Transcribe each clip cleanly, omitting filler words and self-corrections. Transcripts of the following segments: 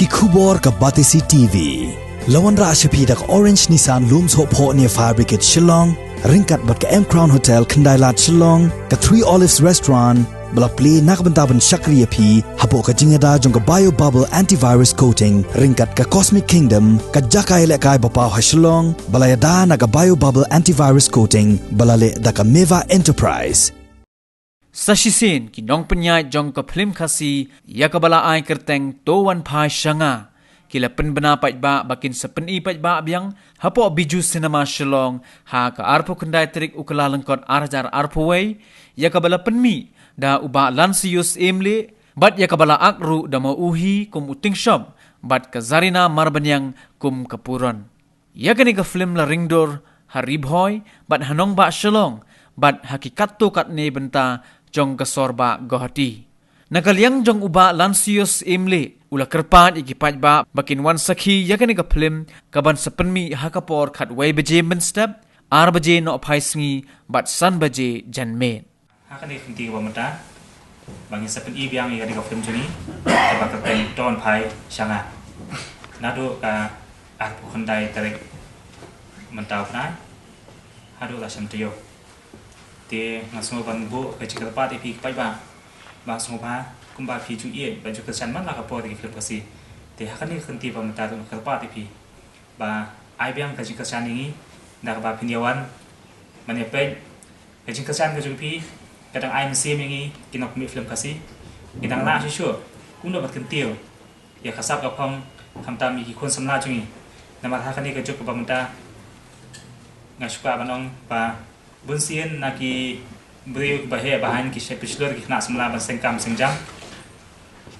ki khubor ka Batisi TV. Lawan ra ashapi dak Orange Nissan Looms Hope Ho near Fire Brigade Shillong, ringkat bat ka M Crown Hotel Kendailat Shillong, ka Three Olives Restaurant, bala play nakbentaban Shakriya P, hapo ka jingada jong ka Bio Bubble Antivirus Coating, ringkat ka Cosmic Kingdom, ka Jakai Lekai Bapaw ha Shillong, bala yada na ka Bio Bubble Antivirus Coating, bala le da ka Meva Enterprise. Sashisin ki nong penyai jong ka film khasi ya ka bala ai kerteng towan phai shanga kila penbena pai ba bakin sepeni pai ba biang hapo biju cinema Shillong ha ka arpo kendai trik ukala lengkot arjar arpo wei ya ka bala penmi da uba lansius emle bat ya ka bala akru da mau uhi kum uting shop bat ka zarina marbanyang kum kapuron ya kani ka film la ringdor haribhoy bat hanong ba Shillong bat hakikat tu kat ne benta jong kasorba gohati. Nakalyang jong uba lansius imli ula kerpat ikipaj ba bakin wan sakhi yakani ka film kaban sepenmi hakapor khat way beje menstep ar beje no phaisngi bat san beje janme. Hakani khunti wa mata bangin sepen i biang yakani ka film juni ka bakateng ton phai shanga. Nadu ka ar khundai tarik mentau na hadu la samtiyo. Te ngasmo ban bu ka cikal pat ipi pai ba semua ba kumba pi ju ye ba ju kesan man la ka por ki film kasi te hakani khunti ba mata tu ka pat ipi ba ai biang ka cikal san ini dak ba pinyawan mane pe ka cikal san ka ju pi kadang ai mesim ini kinok mi film kasi kinang la shu kuno bat kentil ya kasap ka phong kamta mi ki kon samla ju ni nama hakani ka ju ka ba mata ngasuka banong ba Bunsian naki beriu bahaya bahan kisah pesulur kena semula bersengkam sengjang.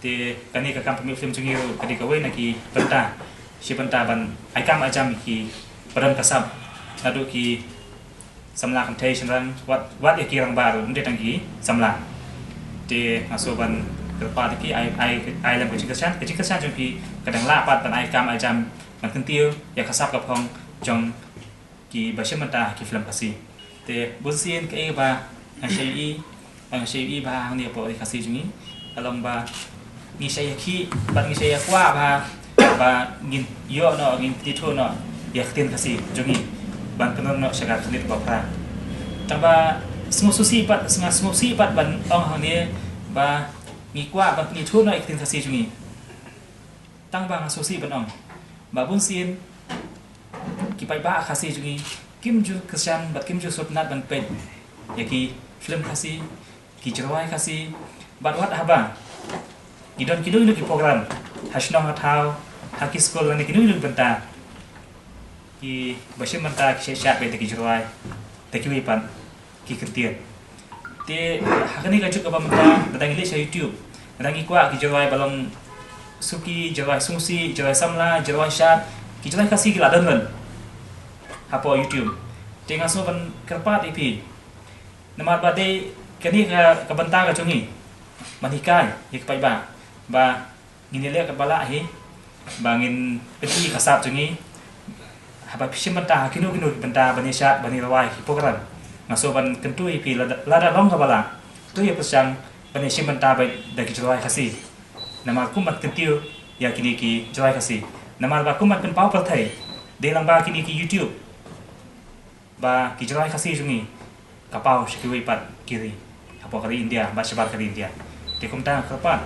Te kani kakam pemik film cungiru kadi kawai naki benta si benta ban aikam ajam ki peran kasab nadu ki semula kantai senrang wat ki rang baru unde tangki semula. Te ngasuban kerpa ki ai lam kecikasan jumpi kadang lapat ban aikam ajam man kentil ya kasab kapong jong ki basya benta ki film kasi. Te bunsian ke ba ngasyi ba hang ni po kasi jungi along ba ni saya ki ba ni saya kwa ba ngin yo no ngin tito no ya khtin kasi jungi ban penon no syagat khlit ba pra taba smususi pat ban ong hang ni ba ni kwa ba ni thu no khtin kasi jungi tang ba ngasusi ban ong ba bunsian ki pai ba kasi jungi Kim ju kesan bat kim ju sotnat ban pen yaki film kasi ki jerwai kasi bat wat haba kidon itu ki program hasno hatau haki school ni kinu benta ki basim benta ki syak be ki jerwai te ki pan ki kertian te hakani ka juk ba benta datang ile sa YouTube datang kwa ki jerwai balong suki jerwai sungsi jerwai samla jerwai shat ki jerwai kasi ki ladan hapo YouTube tengah sopan kerpat ipi nama bade kini ka benta ka chungi manikai ik pai ba ngin le ka bala hi bangin peti kasap chungi haba pisim benta kinu benta bani shat bani rawai ki program ngasoban kentu ipi lada long ka bala tu ya pesang bani sim benta ba da ki jawai kasi nama kumat kentiu ya kini ki jawai kasi nama ba kumat pen pau perthai de lamba kini ki YouTube ba kijalai kasi jungi kapau sekiwi pat kiri kapau kari India ba sebar kari India te kumta kapat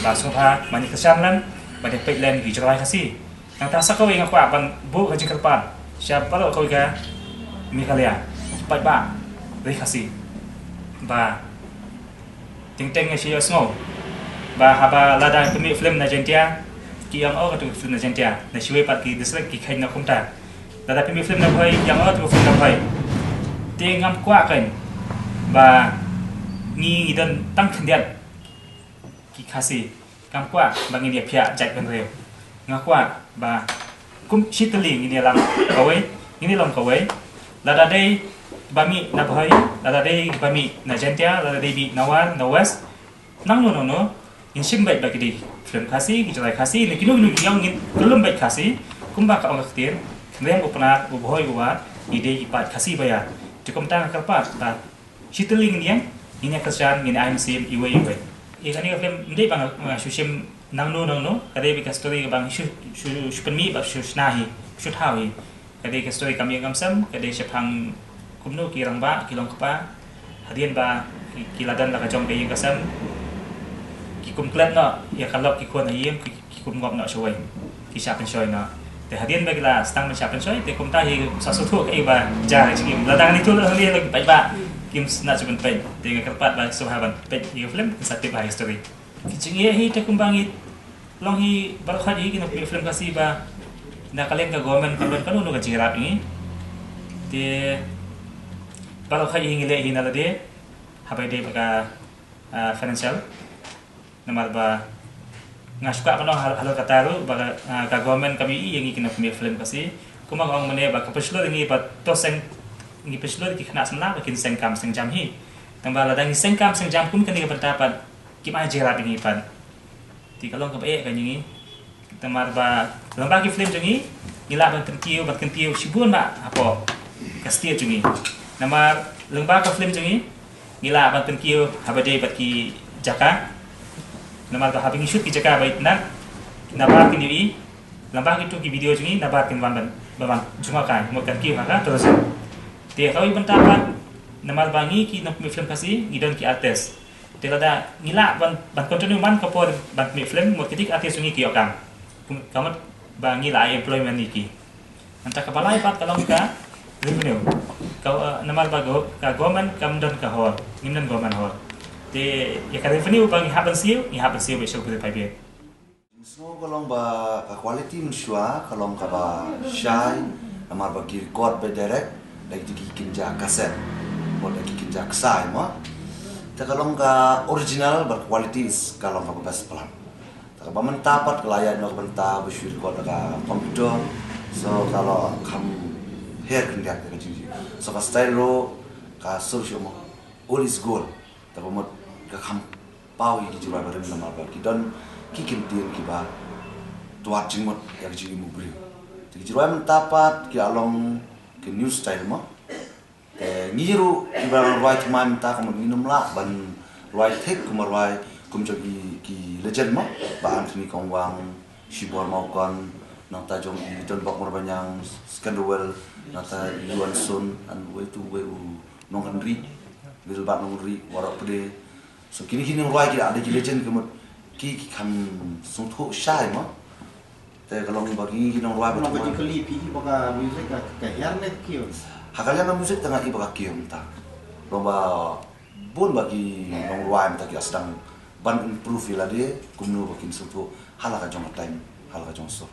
ba soha mani kesan lan ba de peklen kijalai kasi nang tasa kawi ngakwa ban bu kaji kapat siapa lo kawi ka mikalia pat ba ri kasi ba ting teng ngi smo ba haba lada pemi film na jentia ki yang o ka tu film na jentia na siwi pat ki dislek ki khain na kumta tetapi film na boy yang awat film na boy tengam kwa kan ba ni idan tang khendiat ki khasi kam kwa bangin dia pia jat ban reu ngakwa ba kum shitling ini lam kawai ini lam kawai lada dei bami na boy lada dei bami na jentia lada dei bi nawar na west nang no in simbai ba ki film khasi ki jai khasi lekinu yang ngin kelum bai khasi kumba ka ong khtir Kemudian upnat uboy uat ide ipat kasih bayar. Cukup tang kerpat ta. Shiteling ni ini kesan ini aim sim iwe. Ini kan film ini bang susim nang no kade bi ka story bang shu penmi ba shu snahi shu thawi kade ka story kami gamsam kade sepang kumno ki rangba ki long kapa hadian ba ki ladan la ka jong ke kasam ki kum klat no ya kalok ki kon hayem ki kum ngop no shoi ki sha pen shoi no te hadian ba la stang men sha pen shoi te kum ta hi sa su thu ke ba ja chi kim ladang ni thu la li lagi ba kim na chu ben pe te ka pat ba so ha ban pe ki film sa te ba history ki chingie hi te kum bangit long hi barkhat hi kina film kasi ba nakaleng ka government kan no ka jirap ni te barkhat hi ngile hi nalade habai de baka financial namar ba ngasuka kan halo kata ru baka ka government kami yang kina film kasi kuma ong mane ba kapeslo ngi pa to seng ngi peslo ki khna samla ba kin seng kam seng jam hi tamba ladang seng kam seng jam kun kan ni pendapat ki ma jirap ni pan thì kalau ke baik kan ini kita marba lomba ki film jungi gila ban kentiu sibun ba apa kastia jungi nama lomba ka film jungi gila ban kentiu habade bat ki jaka nama ka habing shoot ki jaka bait nak nama ki ni lomba ki tu ki video jungi nama kin ban ban cuma kan mo kentiu ha terus dia kau iban tapat nama bangi ki nak film kasi ngidon ki artist Tilada ngila ban continue man kapor ban mi film mo kitik ati sungi ki okam kamat ba ngila employment niki anta kapalai pat kalau ka revenue kau namal bago ka government kam don ka hor ngimnan government hor te ya ka revenue bang happen siu besok bude pai be so kalau ba ka quality mensua kalau ka ba shai namal ba ki record be direct lagi ki kinja kaset mo lagi kinja ksai mo kalau nggak original berkualitas kalau nggak bebas pelan. Kalau mentapat kelayan nggak mentah bersyukur kau dekat komputer. So kalau kamu hair kendak dekat jadi. So kalau style lo kalau social mo all is gold. Tapi mau ke kamu pau ini jual barang nama bagi dan kikim tiang kiba tuat jenggot yang jadi mau beri. Jadi jual mentapat kialong ke new style mo. Ngiru ibarat right man ta kamu minum lah ban right take kamu right kamu jadi ki legend mah ba Anthony Kongwang Shibor Maukan nata jong i John Bok Morbanyang Scandal nata Yuan Sun and way to way nong Henry little bad nong Henry warak pede so kini right kita ada ki legend kamu ki kam sungtu shy mah te kalau bagi nong right kalau bagi kelipi baka music kayak net kio Hakalnya na musik tengah iba kakiam ta. Lomba bun bagi nong ruam ta sedang ban improve ila de kumnu bakin sutu halaka jong time halaka jong so.